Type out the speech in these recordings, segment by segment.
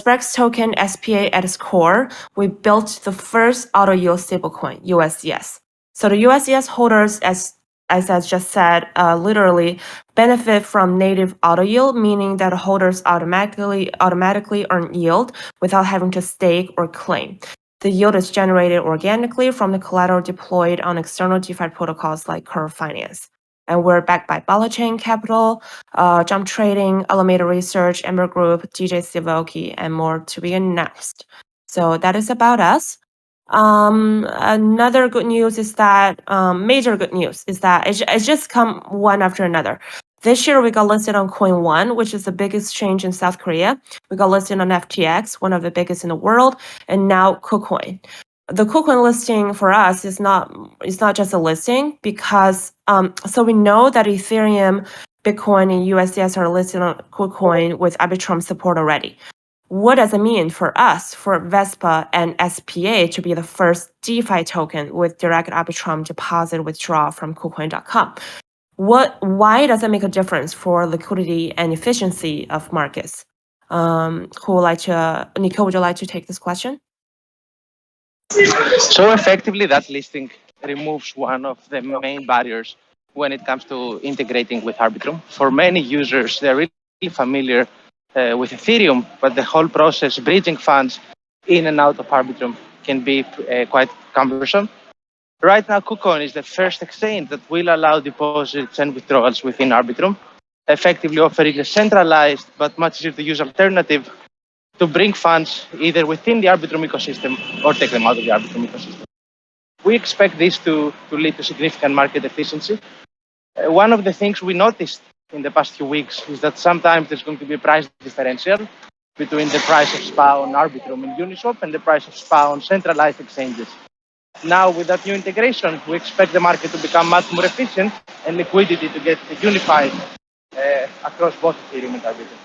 Sperax token SPA at its core, we built the first auto yield stablecoin, USDs. So the USDs holders, as I just said, literally benefit from native auto yield, meaning that holders automatically earn yield without having to stake or claim. The yield is generated organically from the collateral deployed on external DeFi protocols like Curve Finance. And we're backed by Balachain Capital, Jump Trading, Alameda Research, Ember Group, DJ Sivoki, and more to be announced. So that is about us. Another good news is that, major good news is that it's just come one after another. This year, we got listed on Coin One, which is the biggest exchange in South Korea. We got listed on FTX, one of the biggest in the world, and now KuCoin. The KuCoin listing for us is not just a listing because so we know that Ethereum, Bitcoin, and USDs are listed on KuCoin with Arbitrum support already. What does it mean for us, for Vespa and SPA to be the first DeFi token with direct Arbitrum deposit withdrawal from KuCoin.com? Why does it make a difference for liquidity and efficiency of markets? Nico, would you like to take this question? So effectively, that listing removes one of the main barriers when it comes to integrating with Arbitrum. For many users, they're really familiar with Ethereum, but the whole process, bridging funds in and out of Arbitrum, can be quite cumbersome. Right now, KuCoin is the first exchange that will allow deposits and withdrawals within Arbitrum, effectively offering a centralized but much easier to use alternative to bring funds either within the Arbitrum ecosystem or take them out of the Arbitrum ecosystem. We expect this to lead to significant market efficiency. One of the things we noticed in the past few weeks is that sometimes there's going to be a price differential between the price of SPA on Arbitrum and Uniswap and the price of SPA on centralized exchanges. Now, with that new integration, we expect the market to become much more efficient and liquidity to get unified across both Ethereum and Arbitrum.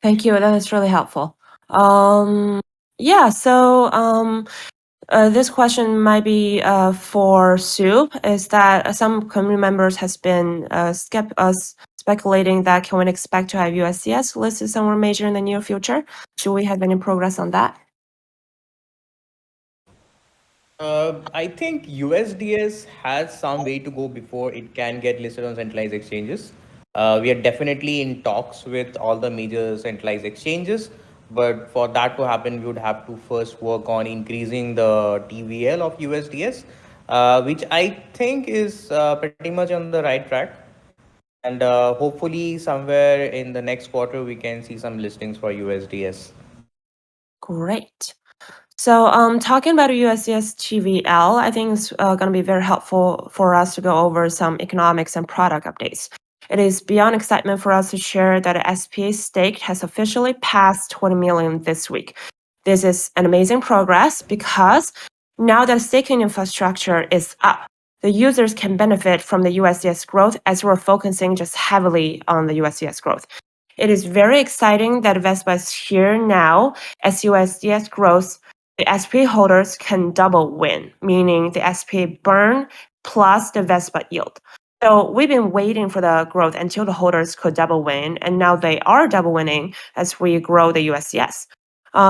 Thank you. That is really helpful. This question might be for Soup. Is that some community members has been speculating that can we expect to have USDs listed somewhere major in the near future? Do we have any progress on that? I think USDS has some way to go before it can get listed on centralized exchanges. We are definitely in talks with all the major centralized exchanges, but for that to happen, we would have to first work on increasing the TVL of USDS, which I think is pretty much on the right track. And hopefully somewhere in the next quarter, we can see some listings for USDS. Great. So talking about USDS TVL, I think it's going to be very helpful for us to go over some economics and product updates. It is beyond excitement for us to share that the SPA stake has officially passed 20 million this week. This is an amazing progress because now that staking infrastructure is up, the users can benefit from the USDS growth as we're focusing just heavily on the USDS growth. It is very exciting that Vespa is here now. As USDS grows, the SPA holders can double win, meaning the SPA burn plus the Vespa yield. So we've been waiting for the growth until the holders could double win, and now they are double winning as we grow the USDS.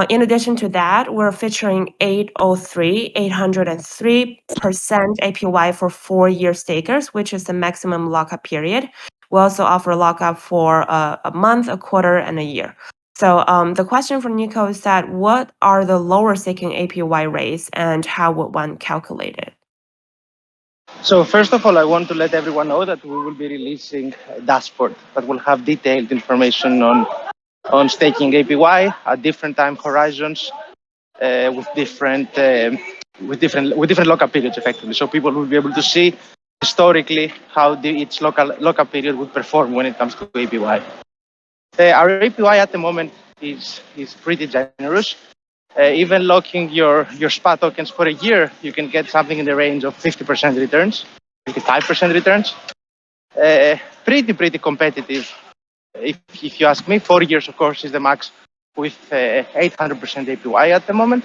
In addition to that, we're featuring 803% APY for 4-year stakers, which is the maximum lockup period. We also offer lockup for a month, a quarter, and a year. So the question from Nico is that what are the lower staking APY rates and how would one calculate it? So first of all, I want to let everyone know that we will be releasing a dashboard that will have detailed information on staking APY at different time horizons with different lockup periods, effectively. So people will be able to see historically how each lockup period would perform when it comes to APY. Our APY at the moment is pretty generous. Even locking your SPA tokens for a year, you can get something in the range of 50% returns, 55% returns. Pretty competitive. If you ask me, 4 years, of course, is the max with 800% APY at the moment.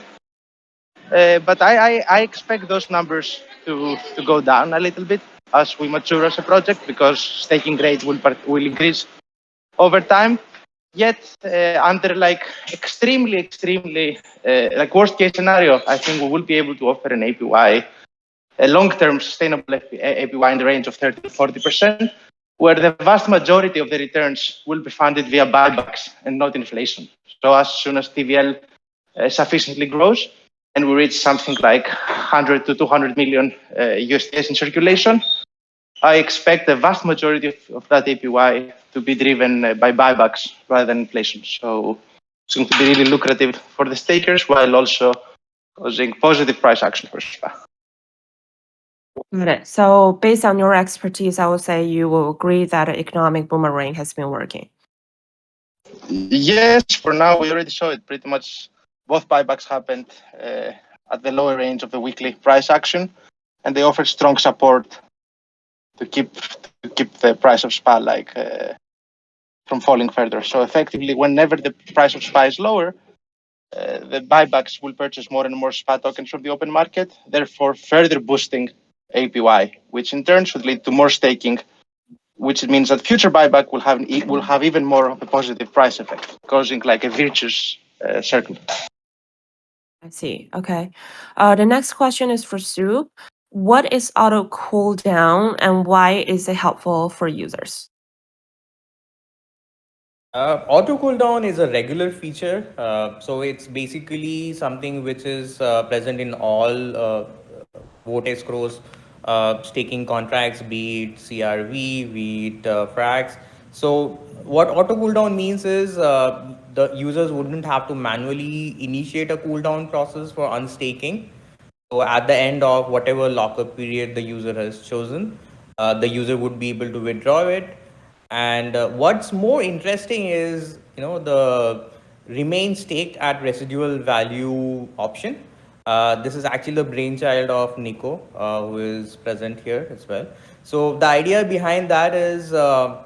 But I expect those numbers to go down a little bit as we mature as a project because staking rate will increase over time. Yet, under like extremely like worst case scenario, I think we will be able to offer an APY, a long-term sustainable APY in the range of 30 to 40%, where the vast majority of the returns will be funded via buybacks and not inflation. So as soon as TVL sufficiently grows and we reach something like 100 to 200 million USDs in circulation, I expect the vast majority of that APY to be driven by buybacks rather than inflation. So it's going to be really lucrative for the stakers while also causing positive price action for SPA. Got it. So based on your expertise, I would say you will agree that economic boomerang has been working. Yes, for now we already saw it. Pretty much both buybacks happened at the lower range of the weekly price action, and they offered strong support to keep the price of SPA from falling further. So effectively, whenever the price of SPA is lower, the buybacks will purchase more and more SPA tokens from the open market, therefore further boosting APY, which in turn should lead to more staking, which means that future buyback will have even more of a positive price effect, causing like a virtuous circle. I see. Okay. The next question is for Sue. What is auto cooldown and why is it helpful for users? Auto cooldown is a regular feature. So it's basically something which is present in all vote escrows, staking contracts, be it CRV, be it frax. So what auto cooldown means is the users wouldn't have to manually initiate a cooldown process for unstaking. So at the end of whatever lockup period the user has chosen, the user would be able to withdraw it. And what's more interesting is, the remain staked at residual value option. This is actually the brainchild of Nico, who is present here as well. So the idea behind that is, a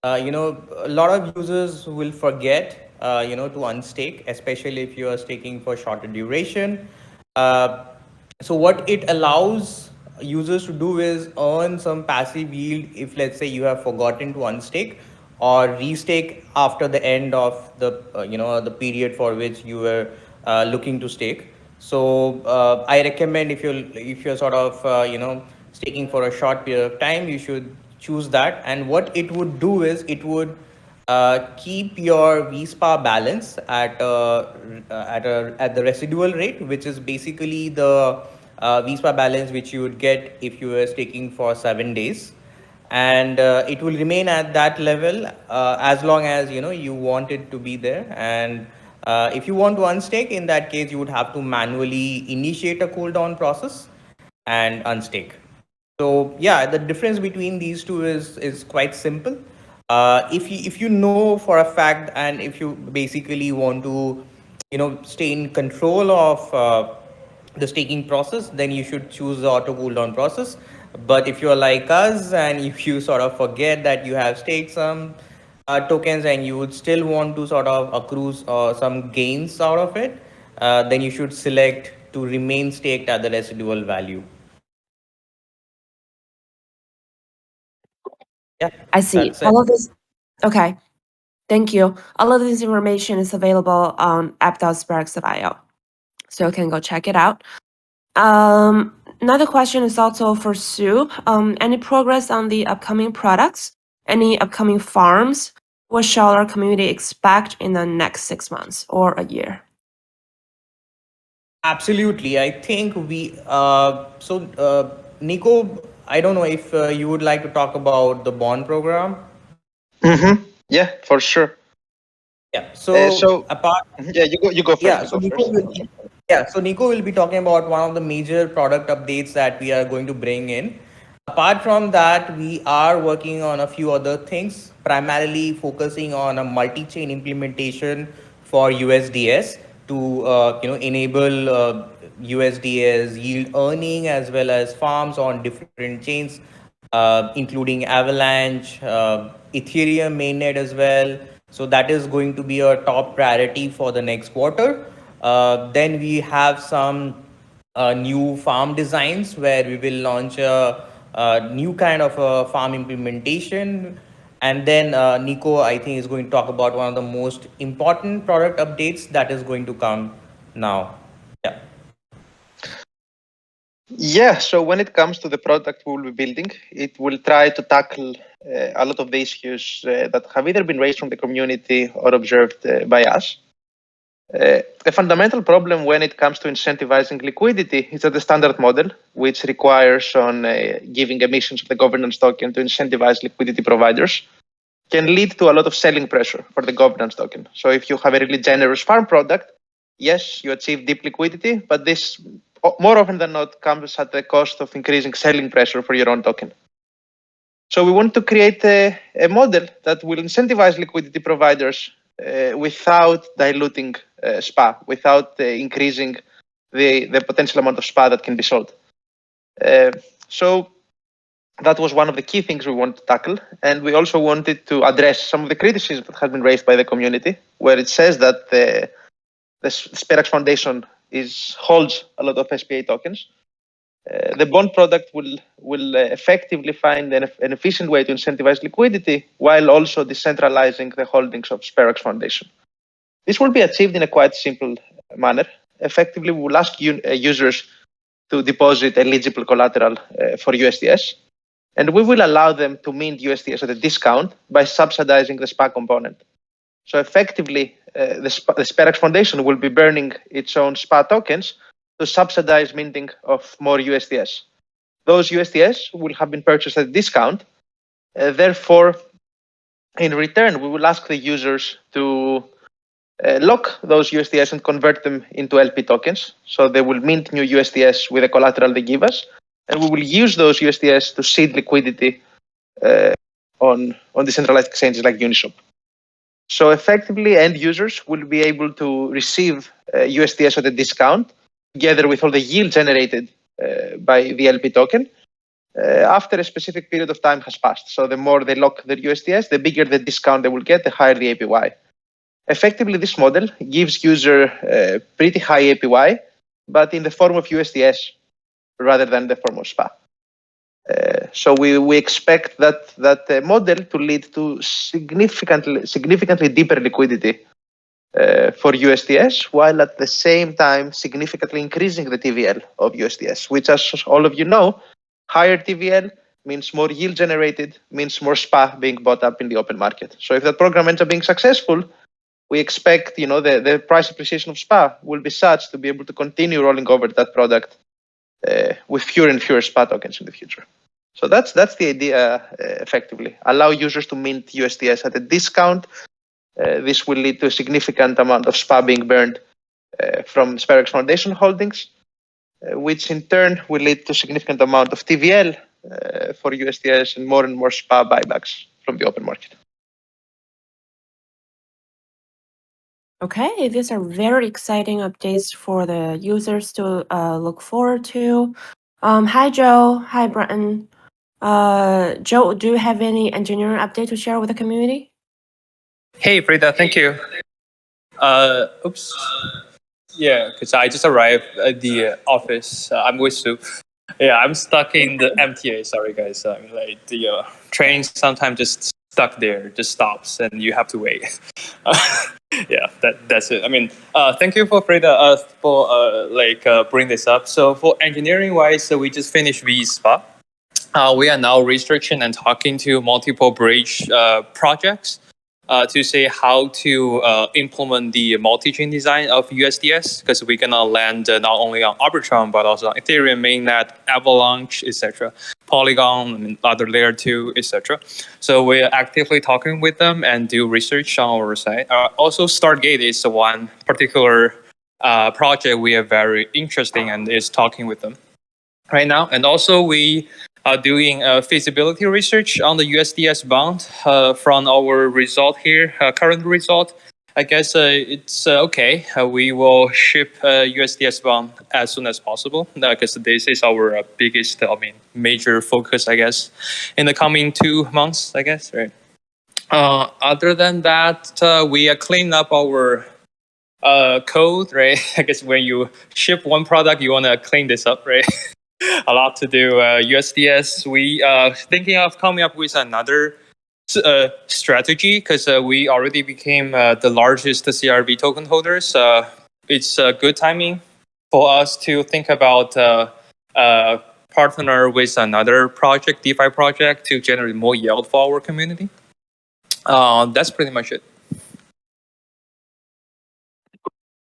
lot of users will forget, to unstake, especially if you are staking for shorter duration. Uh, so what it allows users to do is earn some passive yield if, let's say, you have forgotten to unstake or restake after the end of the period for which you were looking to stake. So I recommend, if you're sort of staking for a short period of time, you should choose that. And what it would do is it would keep your VSPA balance at the residual rate, which is basically the VSPA balance which you would get if you were staking for 7 days, and it will remain at that level as long as you want it to be there. And if you want to unstake, in that case, you would have to manually initiate a cooldown process and unstake. So yeah, the difference between these two is quite simple. If you know for a fact, and if you basically want to stay in control of the staking process, then you should choose the auto cooldown process. But if you're like us and if you sort of forget that you have staked some tokens and you would still want to sort of accrue some gains out of it, then you should select to remain staked at the residual value. Yeah, I see. that's it. All of this. Okay. Thank you. All of this information is available on app.sperax.io. So you can go check it out. Another question is also for Sue. Any progress on the upcoming products? Any upcoming farms? What shall our community expect in the next 6 months or a year? Absolutely. I think Nico, I don't know if you would like to talk about the bond program. Yeah, for sure. Yeah. So apart, yeah, you go first. yeah. You So go Nico first. will, yeah. So Nico will be talking about one of the major product updates that we are going to bring in. Apart from that, we are working on a few other things, primarily focusing on a multi-chain implementation for USDS to enable USDS yield earning as well as farms on different chains, including Avalanche, Ethereum mainnet as well. So that is going to be our top priority for the next quarter. Then we have some new farm designs where we will launch a new kind of a farm implementation. And then Nico, I think, is going to talk about one of the most important product updates that is going to come now. Yeah. Yeah, so when it comes to the product we will be building, it will try to tackle a lot of the issues that have either been raised from the community or observed by us. The fundamental problem when it comes to incentivizing liquidity is that the standard model, which requires on giving emissions of the governance token to incentivize liquidity providers, can lead to a lot of selling pressure for the governance token. So if you have a really generous farm product, yes, you achieve deep liquidity, but this more often than not comes at the cost of increasing selling pressure for your own token. So we want to create a model that will incentivize liquidity providers without diluting SPA, without increasing the potential amount of SPA that can be sold. So that was one of the key things we wanted to tackle. And we also wanted to address some of the criticism that has been raised by the community, where it says that the Sperax Foundation holds a lot of SPA tokens. The bond product will effectively find an efficient way to incentivize liquidity while also decentralizing the holdings of Sperax Foundation. This will be achieved in a quite simple manner. Effectively, we will ask users to deposit eligible collateral for USDS, and we will allow them to mint USDS at a discount by subsidizing the SPA component. So effectively, the Sperax Foundation will be burning its own SPA tokens to subsidize minting of more USDS. Those USDS will have been purchased at a discount. Therefore, in return, we will ask the users to lock those USDS and convert them into LP tokens. So they will mint new USDS with the collateral they give us, and we will use those USDS to seed liquidity on decentralized exchanges like Uniswap. So effectively, end users will be able to receive USDS at a discount, together with all the yield generated by the LP token, after a specific period of time has passed. So the more they lock their USDS, the bigger the discount they will get, the higher the APY. Effectively, this model gives user pretty high APY, but in the form of USDS rather than the form of SPA. So we expect that model to lead to significantly deeper liquidity for USDS, while at the same time significantly increasing the TVL of USDS, which, as all of you know, higher TVL means more yield generated, means more SPA being bought up in the open market. So if that program ends up being successful, we expect the price appreciation of SPA will be such to be able to continue rolling over that product with fewer and fewer SPA tokens in the future. So that's the idea, effectively. Allow users to mint USDS at a discount. This will lead to a significant amount of SPA being burned from Sperax Foundation holdings, which in turn will lead to a significant amount of TVL for USDS and more SPA buybacks from the open market. Okay, these are very exciting updates for the users to look forward to. Hi, Joe. Hi, Brennan. Joe, do you have any engineering update to share with the community? Hey, Frida, thank you. Oops. Yeah, because I just arrived at the office. I'm with Sue. Yeah, I'm stuck in the MTA. Sorry, guys. Like the train sometimes just stuck there, just stops, and you have to wait. Yeah, that's it. I mean, thank you for Frida for bring this up. So for engineering wise, so we just finished VSPA. We are now researching and talking to multiple bridge projects to say how to implement the multi-chain design of USDS, because we're gonna land not only on Arbitrum but also on Ethereum mainnet, Avalanche, etc., Polygon, and other layer 2, etc. So we're actively talking with them and do research on our side. Also, Stargate is one particular project we are very interested in and is talking with them right now. And also we are doing feasibility research on the USDS bond from our result here, current result. I guess it's okay. We will ship USDS bond as soon as possible because this is our biggest, major focus, I guess, in the coming 2 months, I guess, right? Other than that, we are cleaning up our code, right? I guess when you ship one product, you want to clean this up, right? A lot to do. USDS, we are thinking of coming up with another strategy because we already became the largest CRV token holders. It's good timing for us to think about partner with another project, DeFi project, to generate more yield for our community. That's pretty much it.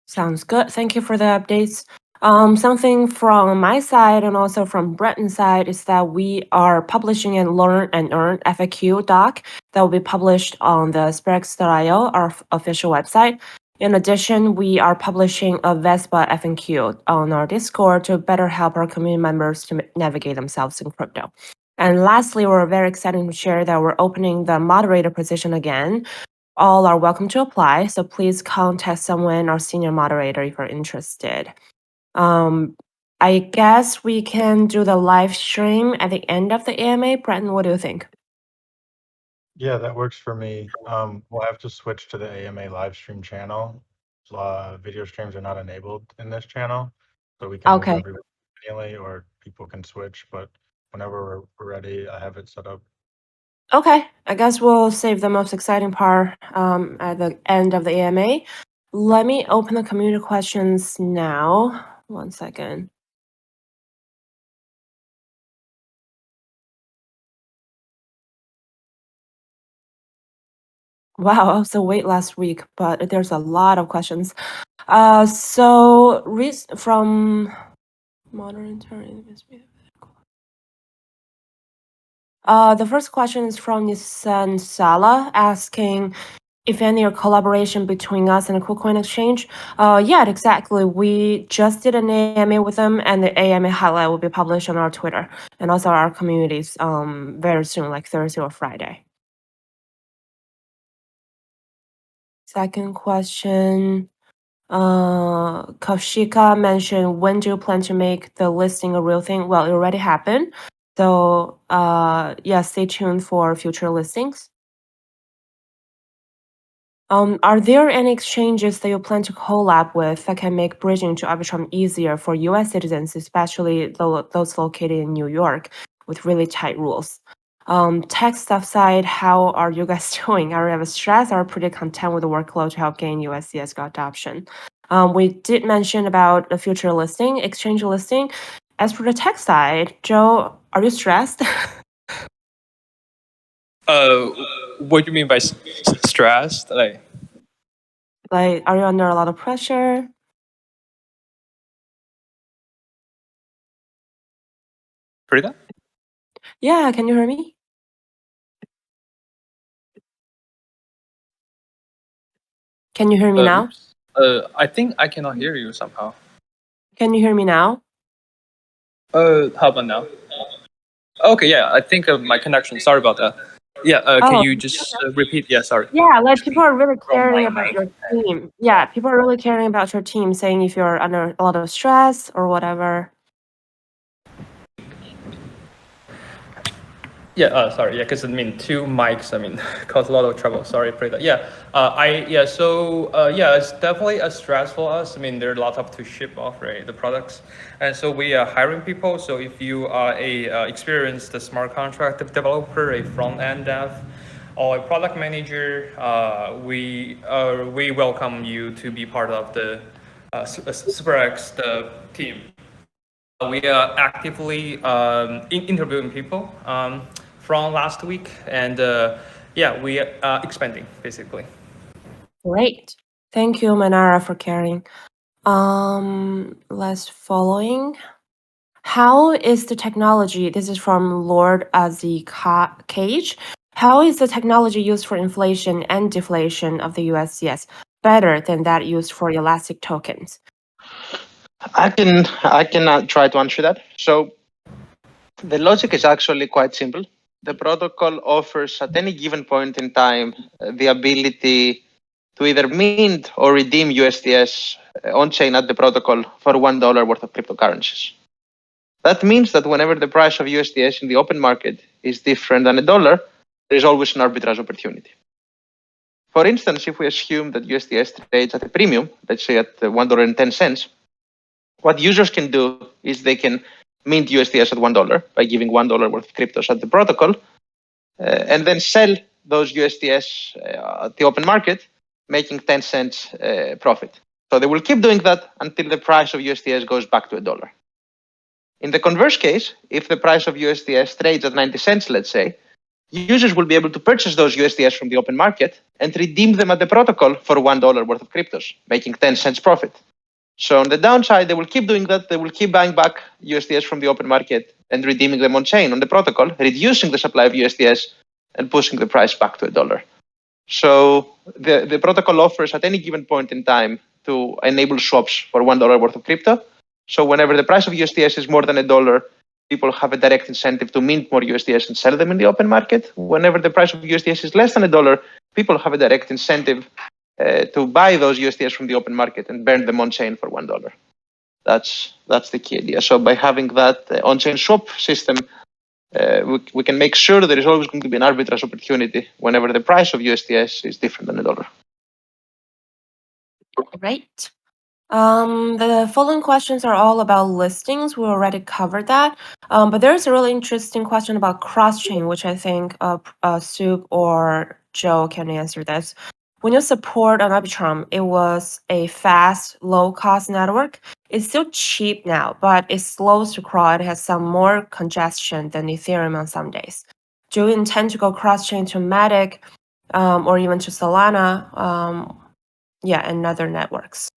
Sounds good. Thank you for the updates. Something from my side and also from Brennan's side is that we are publishing a Learn and Earn FAQ doc that will be published on the Sperax.io, our official website. In addition, we are publishing a Vespa FAQ on our Discord to better help our community members to navigate themselves in crypto. And lastly, we're very excited to share that we're opening the moderator position again. All are welcome to apply, so please contact someone, our senior moderator, if you're interested. I guess we can do the live stream at the end of the AMA. Brennan, what do you think? Yeah, that works for me. We'll have to switch to the AMA live stream channel. Video streams are not enabled in this channel, so we can move Okay. everyone manually, or people can switch. But whenever we're ready, I have it set up. Okay, I guess we'll save the most exciting part at the end of the AMA. Let me open the community questions now. 1 second. Wow, I was away last week, but there's a lot of questions. So from modern the first question is from Nissan Sala asking if any collaboration between us and the KuCoin exchange. Yeah, exactly. We just did an AMA with them, and the AMA highlight will be published on our Twitter and also our communities very soon, like Thursday or Friday. Second question. Kaushika mentioned, when do you plan to make the listing a real thing? Well, it already happened. So yeah, stay tuned for future listings. Are there any exchanges that you plan to collab with that can make bridging to Arbitrum easier for US citizens, especially those located in New York with really tight rules? Tech stuff side, how are you guys doing? Are you ever stressed or pretty content with the workload to help gain USDs adoption? We did mention about the future listing, exchange listing. As for the tech side, Joe, are you stressed? What do you mean by stressed? Like, are you under a lot of pressure? Frida? Yeah, can you hear me? Can you hear me now? I think I cannot hear you somehow. Can you hear me now? How about now? Okay, yeah, I think my connection. Sorry about that. Yeah, can Oh. you just repeat? Yeah, sorry. Yeah, like people are really caring about your team. Yeah, people are really caring about your team, saying if you're under a lot of stress or whatever. Yeah, sorry. Yeah, because I mean, two mics. I mean, cause a lot of trouble. Sorry for that. Yeah, yeah, it's definitely a stress for us. I mean, there are lots of to ship off, right? The products, and so we are hiring people. So if you are a experienced smart contract developer, a front end dev, or a product manager, we welcome you to be part of the Sperax team. We are actively interviewing people from last week, and yeah, we are expanding basically. Great. Thank you, Manara, for caring. Let's following. How is the technology? This is from Lord Azzy Cage. How is the technology used for inflation and deflation of the USDs better than that used for elastic tokens? I can try to answer that. So the logic is actually quite simple. The protocol offers at any given point in time the ability to either mint or redeem USDs on-chain at the protocol for $1 worth of cryptocurrencies. That means that whenever the price of USDs in the open market is different than $1, there is always an arbitrage opportunity. For instance, if we assume that USDs trades at a premium, let's say at $1.10, what users can do is they can mint USDs at $1 by giving $1 worth of cryptos at the protocol, and then sell those USDs at the open market, making 10 cents profit. So they will keep doing that until the price of USDs goes back to $1. In the converse case, if the price of USDs trades at 90 cents, let's say, users will be able to purchase those USDs from the open market and redeem them at the protocol for $1 worth of cryptos, making 10 cents profit. So on the downside, they will keep doing that. They will keep buying back USDs from the open market and redeeming them on chain on the protocol, reducing the supply of USDs and pushing the price back to $1. So the protocol offers at any given point in time to enable swaps for $1 worth of crypto. So whenever the price of USDs is more than $1, people have a direct incentive to mint more USDs and sell them in the open market. Whenever the price of USDs is less than $1, people have a direct incentive to buy those USDs from the open market and burn them on chain for $1. That's the key idea. So by having that on-chain swap system, we can make sure there is always going to be an arbitrage opportunity whenever the price of USDs is different than $1. Great. The following questions are all about listings. We already covered that. But there's a really interesting question about cross-chain, which I think Soup or Joe can answer this. When you support an Arbitrum, it was a fast, low-cost network. It's still cheap now, but it's slow to crawl. It has some more congestion than Ethereum on some days. Do you intend to go cross-chain to Matic or even to Solana? And other networks.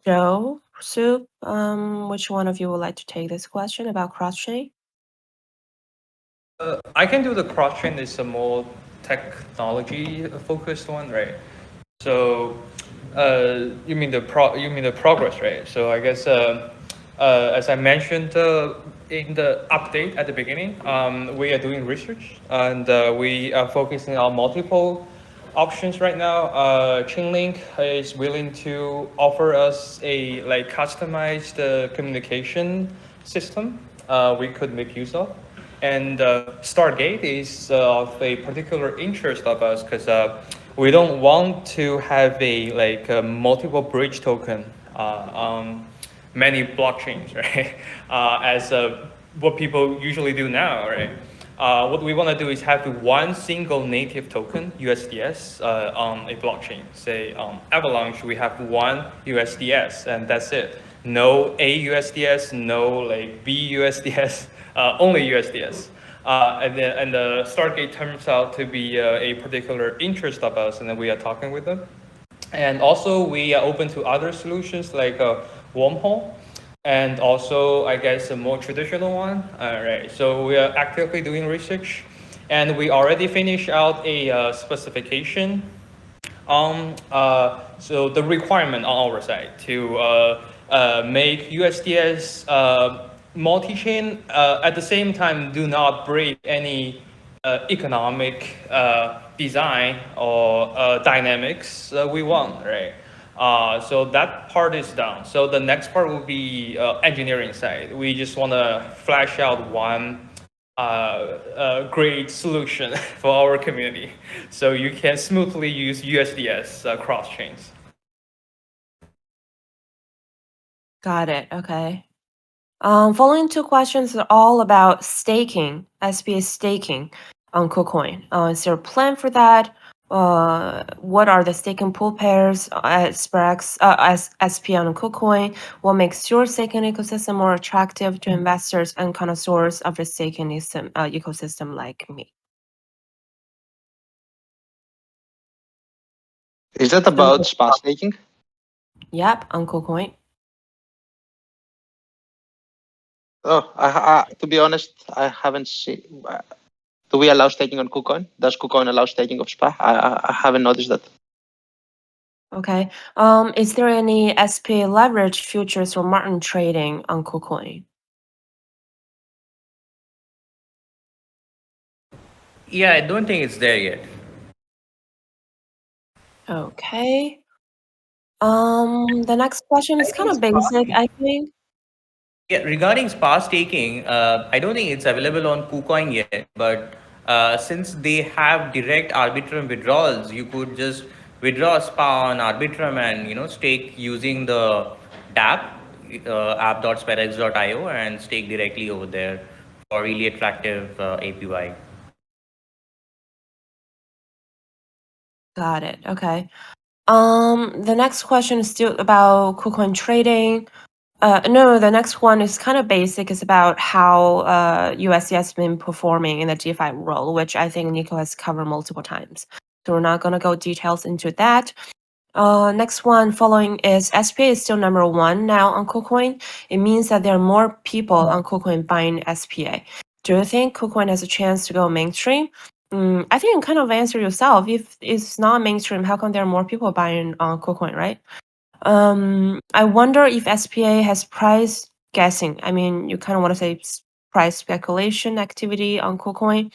Joe, Soup, which one of you would like to take this question about cross-chain? I can do the cross-chain. It's a more technology-focused one, right? So, you mean the progress, right? So I guess as I mentioned in the update at the beginning, we are doing research and we are focusing on multiple options right now. Chainlink is willing to offer us a customized communication system we could make use of. And Stargate is of a particular interest of us because we don't want to have a multiple bridge token on many blockchains, right? As what people usually do now, right? What we want to do is have one single native token, USDS, on a blockchain. Say Avalanche, we have one USDS, and that's it. No AUSDS, no BUSDS, only USDS. And the Stargate turns out to be a particular interest of us, and then we are talking with them. And also, we are open to other solutions like Wormhole, and also, I guess, a more traditional one. Right. So we are actively doing research, and we already finished out a specification on so the requirement on our side to make USDS multi-chain, at the same time do not break any economic design or dynamics we want, right? So that part is done. So the next part will be engineering side. We just want to flash out one great solution for our community, so you can smoothly use USDS cross chains. Got it. Okay. Following two questions are all about staking, SPA staking on KuCoin. Is there a plan for that? What are the staking pool pairs at Sperax SPA on KuCoin? What makes your staking ecosystem more attractive to investors and connoisseurs of the staking ecosystem like me? Is that about SPA staking? Yep, on KuCoin. Oh, to be honest, I haven't seen. Do we allow staking on KuCoin? Does KuCoin allow staking of SPA? I haven't noticed that. Okay. Is there any SPA leverage futures or margin trading on KuCoin? Yeah, I don't think it's there yet. Okay. The next question is kind of basic, I think. Yeah, regarding SPA staking, I don't think it's available on KuCoin yet, but since they have direct Arbitrum withdrawals, you could just withdraw SPA on Arbitrum and stake using the dApp. app.sperax.io and stake directly over there for really attractive APY. Got it. Okay. The next question is still about KuCoin trading. No, the next one is kind of basic. It's about how USC has been performing in the DeFi role, which I think Nicolas covered multiple times. So we're not going to go details into that. Next one following is SPA is still number one now on KuCoin. It means that there are more people on KuCoin buying SPA. Do you think KuCoin has a chance to go mainstream? I think you kind of answer yourself. If it's not mainstream, how come there are more people buying on KuCoin, right? I wonder if SPA has price guessing. I mean, you kind of want to say price speculation activity on KuCoin.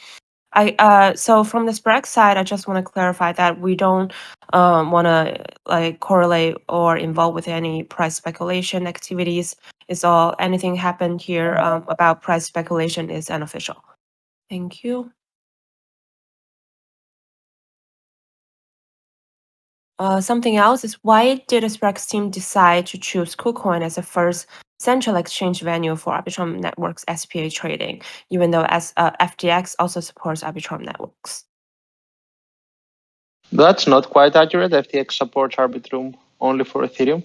So from the Sperax side, I just want to clarify that we don't want to like correlate or involve with any price speculation activities. It's all anything happened here about price speculation is unofficial. Thank you. Something else is why did the Sperax team decide to choose KuCoin as the first central exchange venue for Arbitrum Network's SPA trading, even though FTX also supports Arbitrum networks? That's not quite accurate. FTX supports Arbitrum only for Ethereum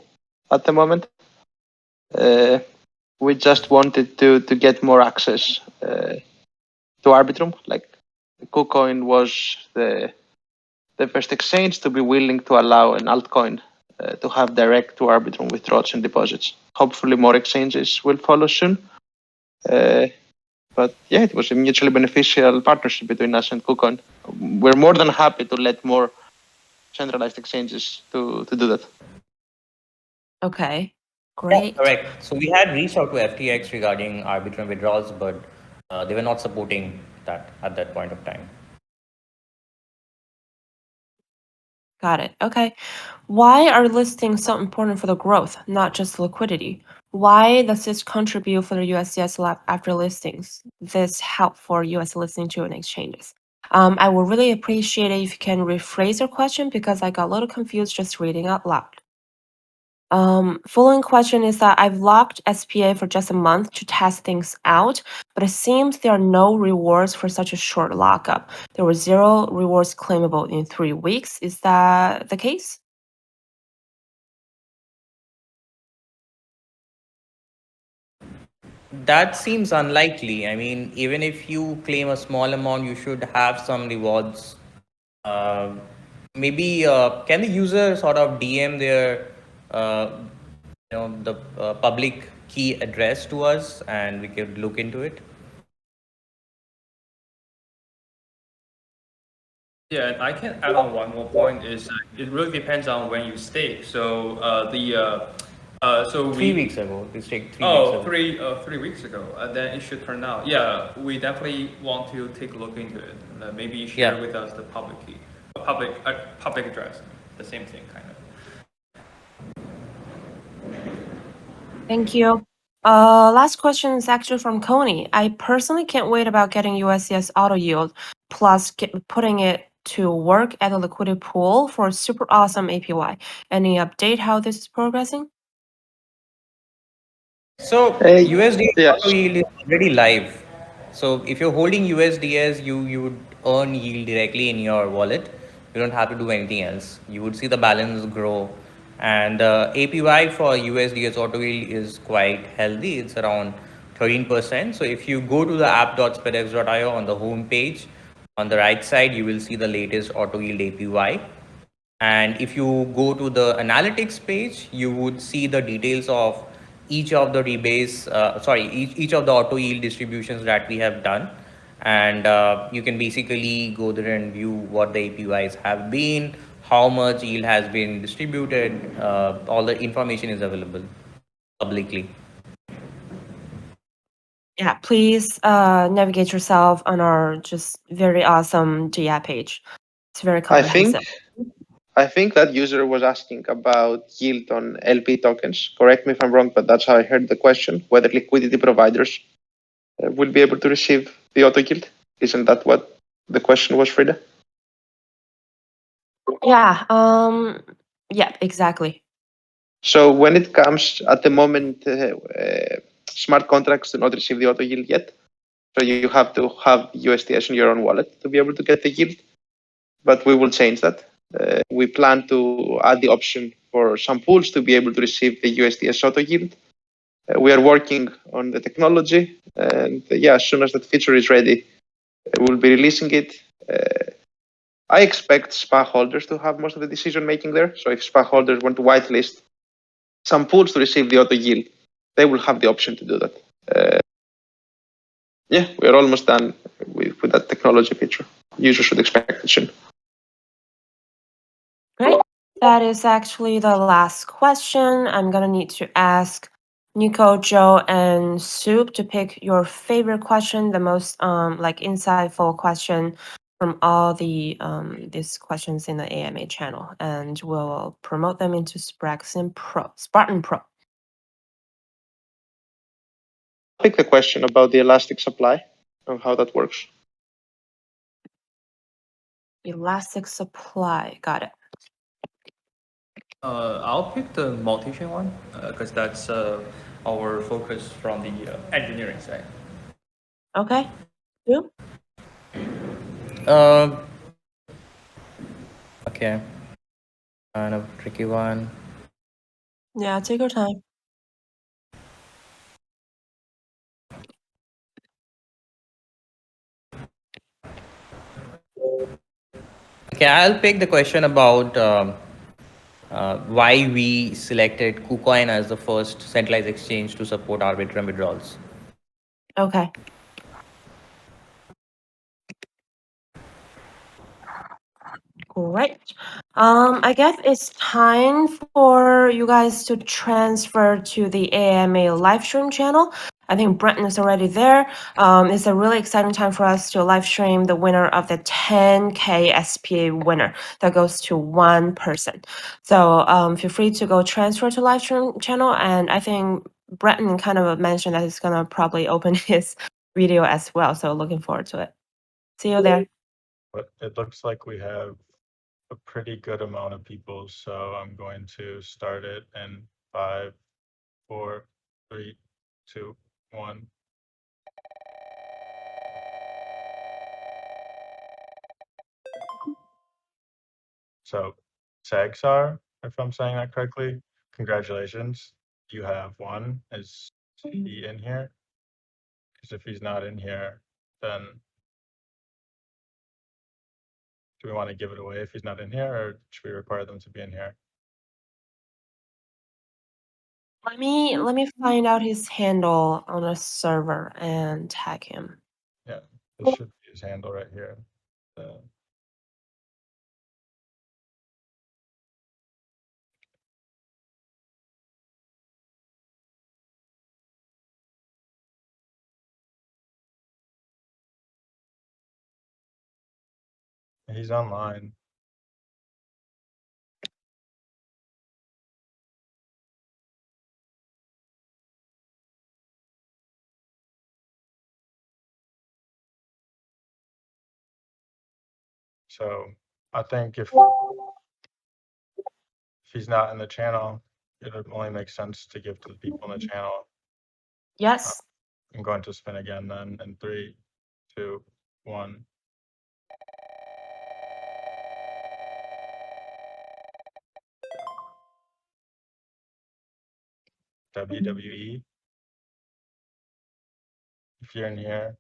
at the moment. We just wanted to get more access to Arbitrum. Like KuCoin was the first exchange to be willing to allow an altcoin to have direct to Arbitrum withdrawals and deposits. Hopefully more exchanges will follow soon. But yeah, it was a mutually beneficial partnership between us and KuCoin. We're more than happy to let more centralized exchanges to do that. Okay, great. Yeah, correct. So we had reached out to FTX regarding Arbitrum withdrawals, but they were not supporting that at that point of time. Got it. Okay. Why are listings so important for the growth, not just liquidity? Why does this contribute for the USDS lab after listings? This help for US listing to an exchanges. I would really appreciate it if you can rephrase your question because I got a little confused just reading out loud. Following question is that I've locked SPA for just a month to test things out, but it seems there are no rewards for such a short lockup. There were 0 rewards claimable in 3 weeks. Is that the case? That seems unlikely. I mean, even if you claim a small amount, you should have some rewards. Uh, Maybe can the user sort of DM their, the public key address to us, and we could look into it. Yeah, and I can add on one more point is it really depends on when you stake. So so 3 weeks ago, we staked 3 Oh, weeks ago. 3 weeks ago. Then it should turn out. Yeah, we definitely want to take a look into it. And maybe share with us the public key, public address. The same thing, kind of. Thank you. Last question is actually from Coney. I personally can't wait about getting USDS auto yield plus putting it to work at a liquidity pool for a super awesome APY. Any update how this is progressing? So USD yes. auto yield is already live. So if you're holding USDS, you would earn yield directly in your wallet. You don't have to do anything else. You would see the balance grow, and APY for USDS auto yield is quite healthy. It's around 13%. So if you go to the app.sperax.io on the home page, on the right side, you will see the latest auto yield APY. And if you go to the analytics page, you would see the details of each of the each of the auto yield distributions that we have done. And you can basically go there and view what the APYs have been, how much yield has been distributed. All the information is available publicly. Yeah, please navigate yourself on our just very awesome GIA page. It's very comprehensive. I think that user was asking about yield on LP tokens. Correct me if I'm wrong, but that's how I heard the question, whether liquidity providers will be able to receive the auto yield. Isn't that what the question was, Frida? Yeah, yeah, exactly. So when it comes at the moment, smart contracts do not receive the auto yield yet. So you have to have USDs in your own wallet to be able to get the yield. But we will change that. We plan to add the option for some pools to be able to receive the USDS auto yield. We are working on the technology, and as soon as that feature is ready, we'll be releasing it. I expect SPA holders to have most of the decision making there. So if SPA holders want to whitelist some pools to receive the auto yield, they will have the option to do that. We're almost done with that technology feature. Users should expect it soon. Great. That is actually the last question. I'm gonna need to ask Nico, Joe, and Soup to pick your favorite question, the most insightful question from all the these questions in the AMA channel, and we'll promote them into Spartan Pro. Pick the question about the elastic supply and how that works. Elastic supply, got it. I'll pick the multi-chain one because that's our focus from the engineering side. Okay. Soup? Okay. Kind of tricky one. Yeah, take your time. Okay, I'll pick the question about why we selected KuCoin as the first centralized exchange to support Arbitrum withdrawals. Okay. Great. I guess it's time for you guys to transfer to the AMA live stream channel. I think Brennan is already there. It's a really exciting time for us to live stream the winner of the 10K SPA winner that goes to one person. So feel free to go transfer to live stream channel. And I think Brennan kind of mentioned that he's gonna probably open his video as well. So looking forward to it. See you there. But it looks like we have a pretty good amount of people, so I'm going to start it in 5, 4, 3, 2, 1. So, Sagsar, if I'm saying that correctly, congratulations. You have won. Is he in here? Because if he's not in here, then do we want to give it away if he's not in here, or should we require them to be in here? Let me find out his handle on a server and tag him. Yeah, this should be his handle right here. He's online. So I think if he's not in the channel, it would only make sense to give to the people in the channel. Yes. I'm going to spin again then in 3, 2, 1. WWE. If you're in here,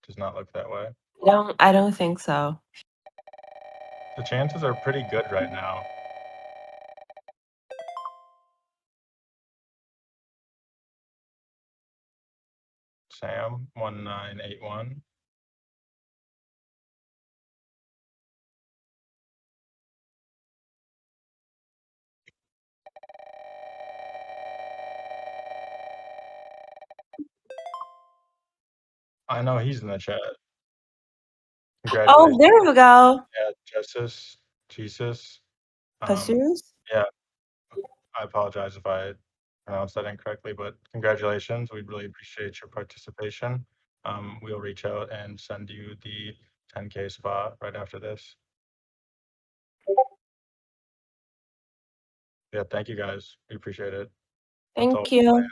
does not look that way. No, I don't think so. The chances are pretty good right now. Sam 1981. I know he's in the chat. Oh, Congratulations. there we go. Yeah, Jesus. Jesus. Yeah, I apologize if I pronounced that incorrectly, but congratulations. We really appreciate your participation. We'll reach out and send you the 10K spot right after this. Yeah, thank you guys. We appreciate it. Thank all. you.